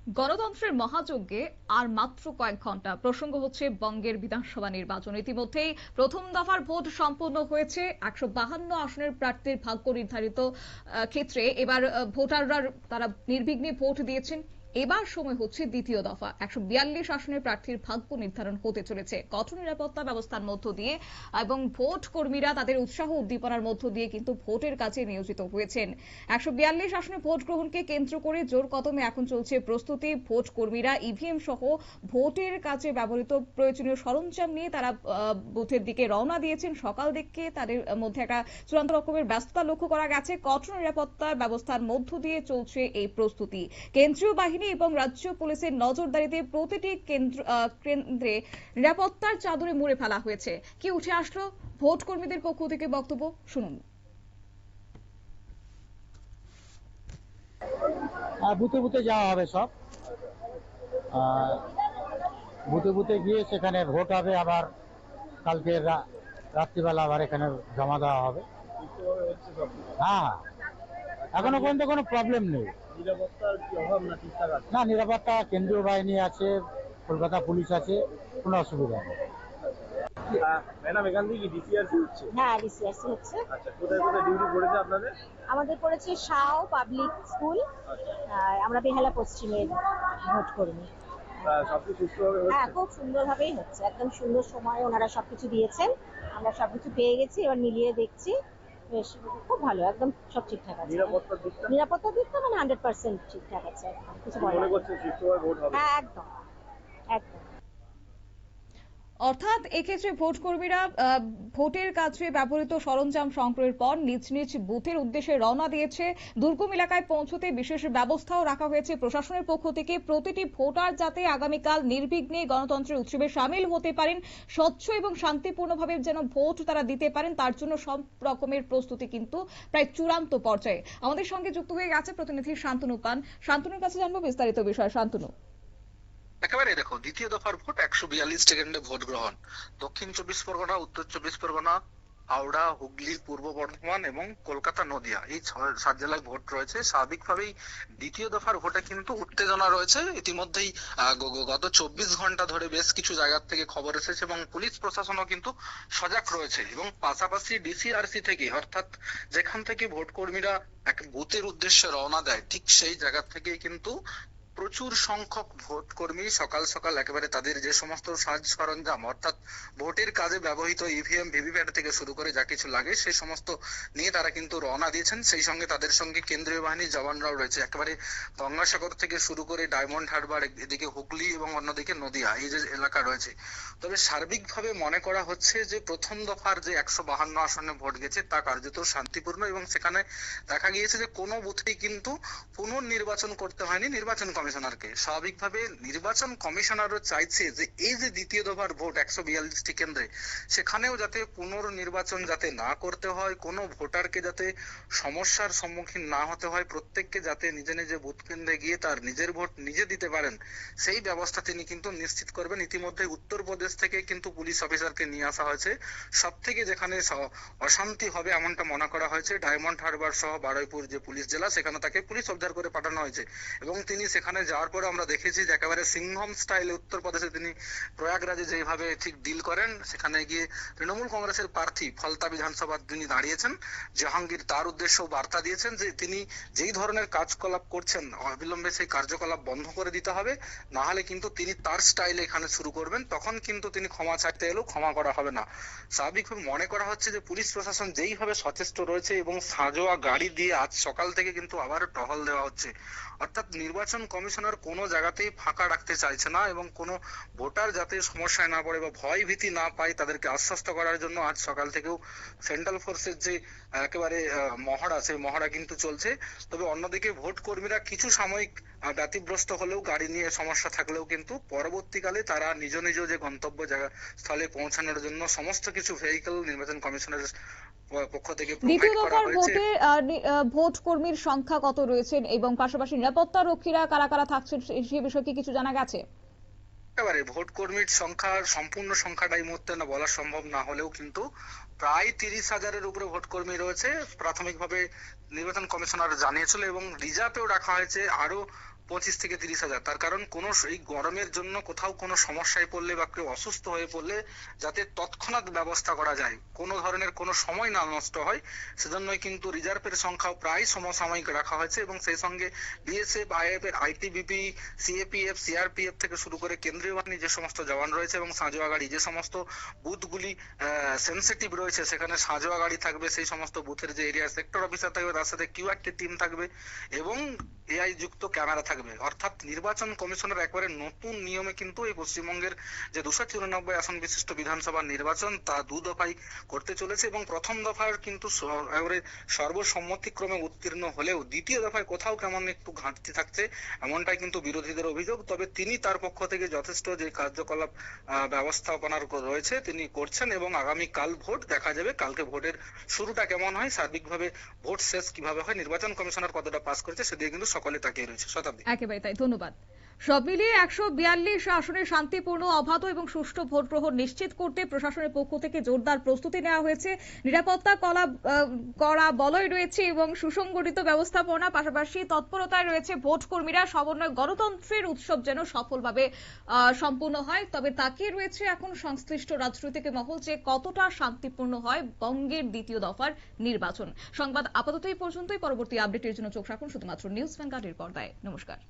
গণতন্ত্রের মহাযজ্ঞে আর মাত্র কয়েক ঘন্টা। প্রসঙ্গ হচ্ছে বঙ্গের বিধানসভা নির্বাচন। ইতিমধ্যেই প্রথম দফার ভোট সম্পন্ন হয়েছে। 152 আসনের প্রার্থীর ভাগ্য নির্ধারিত ক্ষেত্রে এবার ভোটাররা তারা নির্বিঘ্নে ভোট দিয়েছেন। এবার সময় হচ্ছে দ্বিতীয় দফা। 142 আসনের প্রার্থীর ভাগ্য নির্ধারণ হতে চলেছে কঠোর নিরাপত্তা ব্যবস্থার মধ্য দিয়ে এবং ভোট কর্মীরা তাদের উৎসাহ উদ্দীপনার মধ্য দিয়ে কিন্তু ভোটের কাজে নিয়োজিত হয়েছেন। 142 আসনে ভোট গ্রহণকে কেন্দ্র করে জোর কদমে এখন চলছে প্রস্তুতি। ভোট কর্মীরা ইভিএম সহ ভোটের কাজে ব্যবহৃত প্রয়োজনীয় সরঞ্জাম নিয়ে তারা বুথের দিকে রওনা দিয়েছেন। সকাল থেকে তাদের মধ্যে একটা চূড়ান্ত রকমের ব্যস্ততা লক্ষ্য করা গেছে। কঠোর নিরাপত্তার ব্যবস্থার মধ্য দিয়ে চলছে এই প্রস্তুতি। কেন্দ্রীয় বাহিনী এবং রাজ্য পুলিশের নজরদারিতে প্রতিটি কেন্দ্রে নিরাপত্তার চাদরে মুড়ে ফেলা হয়েছে। কি উঠে আসলো ভোট কর্মীদের পক্ষ থেকে বক্তব্য, শুনুন। বুথে বুথে যাওয়া হবে সব। বুথে বুথে গিয়ে সেখানে ভোট হবে, আবার কালকে রাত্রিবেলা আবার এখানে জমা দেওয়া হবে। হ্যাঁ, এখনো পর্যন্ত কোনো প্রবলেম নেই। না, নিরাপত্তা কেন্দ্রীয় বাহিনী আছে, কলকাতা পুলিশ আছে, কোনো অসুবিধা নেই। ম্যাডাম, এখান থেকে কি ডিসিআরসি হচ্ছে? হ্যাঁ, ডিসিআরসি হচ্ছে। আচ্ছা, কোথায় কোথায় ডিউটি পড়েছে আপনাদের? আমাদের পড়েছে শাও পাবলিক স্কুল, আর আমরা বেহালা পশ্চিমের ভোট কর্মী। সবকিছু সুস্থভাবে হ্যাঁ, হচ্ছে? খুব সুন্দরভাবেই হচ্ছে। একদম সুন্দর সময় ওনারা সবকিছু দিয়েছেন, আমরা সবকিছু পেয়ে গেছি, এবার মিলিয়ে দেখছি। বেশ, খুব ভালো, একদম সব ঠিকঠাক আছে। নিরাপত্তার দিকটা মানে 100% ঠিকঠাক আছে, কিছু মনে করছেন সুস্থভাবে ভোট হবে? হ্যাঁ, একদম একদম। অর্থাৎ এক্ষেত্রে ভোট কর্মীরা ভোটের কাজে ব্যবহৃত সরঞ্জাম সংগ্রহের পর নিজ নিজ বুথের উদ্দেশ্যে রওনা দিয়েছে। দুর্গম এলাকায় পৌঁছতে বিশেষ ব্যবস্থাও রাখা হয়েছে প্রশাসনের পক্ষ থেকে। প্রতিটি ভোটার যাতে আগামীকাল নির্বিঘ্নে গণতন্ত্রের উৎসবে সামিল হতে পারেন, স্বচ্ছ এবং শান্তিপূর্ণভাবে যেন ভোট তারা দিতে পারেন, তার জন্য সব রকমের প্রস্তুতি কিন্তু প্রায় চূড়ান্ত পর্যায়ে। আমাদের সঙ্গে যুক্ত হয়ে গেছে প্রতিনিধি শান্তনু পান। শান্তনুর কাছে জানবো বিস্তারিত বিষয়। শান্তনু, একেবারে দেখো, দ্বিতীয় দফার ভোট 142 সেকেন্ডে ভোট গ্রহণ। দক্ষিণ 24 পরগনা, উত্তর 24 পরগনা, হাওড়া, হুগলি, পূর্ব বর্ধমান এবং কলকাতা, নদিয়া, এই 7 জেলায় ভোট রয়েছে। স্বাভাবিকভাবেই দ্বিতীয় দফার ভোটে কিন্তু উত্তেজনা রয়েছে। ইতিমধ্যেই গত 24 ঘন্টা ধরে বেশ কিছু জায়গা থেকে খবর এসেছে এবং পুলিশ প্রশাসনও কিন্তু সজাগ রয়েছে। এবং পাশাপাশি ডিসিআরসি থেকে, অর্থাৎ যেখান থেকে ভোট কর্মীরা এক বুথের উদ্দেশ্যে রওনা দেয়, ঠিক সেই জায়গা থেকেই কিন্তু প্রচুর সংখ্যক ভোট কর্মী সকাল সকাল একেবারে তাদের যে সমস্ত সাজ সরঞ্জাম, অর্থাৎ ভোটের কাজে ব্যবহৃত ইভিএম, ভিভিপ্যাট থেকে শুরু করে যা কিছু লাগে সেই সমস্ত নিয়ে তারা কিন্তু রওনা দিয়েছেন। সেই সঙ্গে তাদের সঙ্গে কেন্দ্রীয় বাহিনীর জওয়ানরাও রয়েছে। একেবারে গঙ্গাসাগর থেকে শুরু করে ডায়মন্ড হারবার, এদিকে হুগলি এবং অন্যদিকে নদিয়া, এই যে এলাকা রয়েছে। তবে সার্বিকভাবে মনে করা হচ্ছে যে প্রথম দফার যে 152 আসনে ভোট গেছে তা কার্যত শান্তিপূর্ণ এবং সেখানে দেখা গিয়েছে যে কোনো বুথেই কিন্তু পুনর্নির্বাচন করতে হয়নি নির্বাচন কমিশনারকে। স্বাভাবিকভাবে নির্বাচন কমিশনারও চাইছে যে এই যে দ্বিতীয় দফার ভোট 142টি কেন্দ্রে, সেখানেও যাতে পুনর্নির্বাচন যাতে না করতে হয়, কোনো ভোটারকে যাতে সমস্যার সম্মুখীন না হতে হয়, প্রত্যেককে যাতে নিজে নিজে বুথ কেন্দ্রে গিয়ে তার নিজের ভোট নিজে দিতে পারেন, সেই ব্যবস্থা তিনি কিন্তু নিশ্চিত করবেন। ইতিমধ্যে উত্তরপ্রদেশ থেকে কিন্তু পুলিশ অফিসারকে নিয়ে আসা হয়েছে। সব থেকে যেখানে অশান্তি হবে এমনটা মনে করা হয়েছে ডায়মন্ড হারবার সহ বারুইপুর যে পুলিশ জেলা, সেখানে তাকে পুলিশ উদ্ধার করে পাঠানো হয়েছে। এবং তিনি সেখানে যাওয়ার পরে আমরা দেখেছি যে একেবারে সিংহম স্টাইলে উত্তরপ্রদেশে তিনি প্রয়াগরাজে যেভাবে ঠিক ডিল করেন, সেখানে গিয়ে তৃণমূল কংগ্রেসের প্রার্থী ফলতা বিধানসভা তিনি দাঁড়িয়েছেন জাহাঙ্গীর, তার উদ্দেশ্যে বার্তা দিয়েছেন যে তিনি যেই ধরনের কার্যকলাপ করছেন অবিলম্বে সেই কার্যকলাপ বন্ধ করে দিতে হবে, না হলে কিন্তু তিনি তার স্টাইলে এখানে শুরু করবেন, তখন কিন্তু তিনি ক্ষমা চাইতে এলেও ক্ষমা করা হবে না। স্বাভাবিকভাবে মনে করা হচ্ছে যে পুলিশ প্রশাসন যেইভাবে সচেষ্ট রয়েছে এবং সাঁজোয়া গাড়ি দিয়ে আজ সকাল থেকে কিন্তু আবার টহল দেওয়া হচ্ছে। অর্থাৎ নির্বাচন কমিশনার কোনো জায়গাতেই ফাঁকা রাখতে চাইছে না এবং কোনো ভোটার যাতে সমস্যায় না পড়ে বা ভয় ভীতি না পায় তাদেরকে আশ্বস্ত করার জন্য আজ সকাল থেকেও সেন্ট্রাল ফোর্সের যে একেবারে মহড়া, সেই মহড়া কিন্তু চলছে। তবে অন্যদিকে ভোট কর্মীরা কিছু সাময়িক ব্যতিগ্রস্ত হলেও, গাড়ি নিয়ে সমস্যা থাকলেও কিন্তু পরবর্তীকালে তারা নিজ নিজ যে গন্তব্য জায়গা স্থলে পৌঁছানোর জন্য সমস্ত কিছু ভেহিকল নির্বাচন কমিশনের পক্ষ থেকে দ্বিতীয় প্রোভাইড করা দফার হয়েছে। ভোটে ভোট কর্মীর সংখ্যা কত রয়েছেন এবং পাশাপাশি নিরাপত্তা রক্ষীরা কারা কারা থাকছেন সে বিষয়ে কি কিছু জানা গেছে? একেবারে ভোট কর্মীর সংখ্যা, সম্পূর্ণ সংখ্যাটা এই মুহূর্তে না বলা সম্ভব না হলেও কিন্তু প্রায় 30,000-এর উপরে ভোট কর্মী রয়েছে প্রাথমিকভাবে নির্বাচন কমিশনার জানিয়েছিল। এবং রিজার্ভেও রাখা হয়েছে আরো 25 থেকে 30,000। তার কারণ কোন এই গরমের জন্য কোথাও কোনো সমস্যায় পড়লে বা কেউ অসুস্থ হয়ে পড়লে যাতে তৎক্ষণাৎ ব্যবস্থা করা যায়, কোনো ধরনের কোনো সময় না নষ্ট হয়, সেজন্যই কিন্তু রিজার্ভের সংখ্যাও প্রায় সমসাময়িক রাখা হয়েছে। এবং সেই সঙ্গে BSF, if, ITBP, CAPF, CRPF থেকে শুরু করে কেন্দ্রীয় বাহিনী যে সমস্ত জওয়ান রয়েছে এবং সাঁজোয়া গাড়ি, যে সমস্ত বুথগুলি সেনসিটিভ রয়েছে সেখানে সাঁজোয়া গাড়ি থাকবে, সেই সমস্ত বুথের যে এরিয়া সেক্টর অফিসার থাকবে তার সাথে কিউআরটি টিম থাকবে এবং এআই যুক্ত ক্যামেরা থাকবে। অর্থাৎ নির্বাচন কমিশনের একবারে নতুন নিয়মে কিন্তু এই পশ্চিমবঙ্গের যে 294 আসন বিশিষ্ট বিধানসভা নির্বাচন তা 2 দফায় করতে চলেছে এবং প্রথম দফার কিন্তু একেবারে সর্বসম্মতিক্রমে উত্তীর্ণ হলেও দ্বিতীয় দফায় কোথাও কেমন একটু ঘাটতি থাকছে, এমনটাই কিন্তু বিরোধীদের অভিযোগ। তবে তিনি তার পক্ষ থেকে যথেষ্ট যে কার্যকলাপ ব্যবস্থাপনার রয়েছে তিনি করছেন এবং আগামী কাল ভোট দেখা যাবে। কালকে ভোটের শুরুটা কেমন হয়, সার্বিকভাবে ভোট শেষ কিভাবে হয়, নির্বাচন কমিশনার কতটা পাস করেছে সেদিকে কিন্তু সকলে তাকিয়ে রয়েছে। শতাব্দী। একেবারে তাই, ধন্যবাদ। সব মিলিয়ে 142 আসনে শান্তিপূর্ণ, অবাধ এবং সুষ্ঠু ভোট গ্রহণ নিশ্চিত করতে প্রশাসনের পক্ষ থেকে জোরদার প্রস্তুতি নেওয়া হয়েছে। নিরাপত্তা কড়া বলয় রয়েছে এবং সুসংগঠিত ব্যবস্থাপনা, পাশাপাশি তৎপরতায় রয়েছে ভোট কর্মীরা। সমন্বয় গণতন্ত্রের উৎসব যেন সফলভাবে সম্পূর্ণ হয়। তবে তাকিয়ে রয়েছে এখন সংশ্লিষ্ট রাজনৈতিক মহল যে কতটা শান্তিপূর্ণ হয় বঙ্গের দ্বিতীয় দফার নির্বাচন। সংবাদ আপাতত এই পর্যন্তই। পরবর্তী আপডেটের জন্য চোখ রাখুন শুধুমাত্র নিউজ ভ্যানগার্ডের পর্দায়। নমস্কার।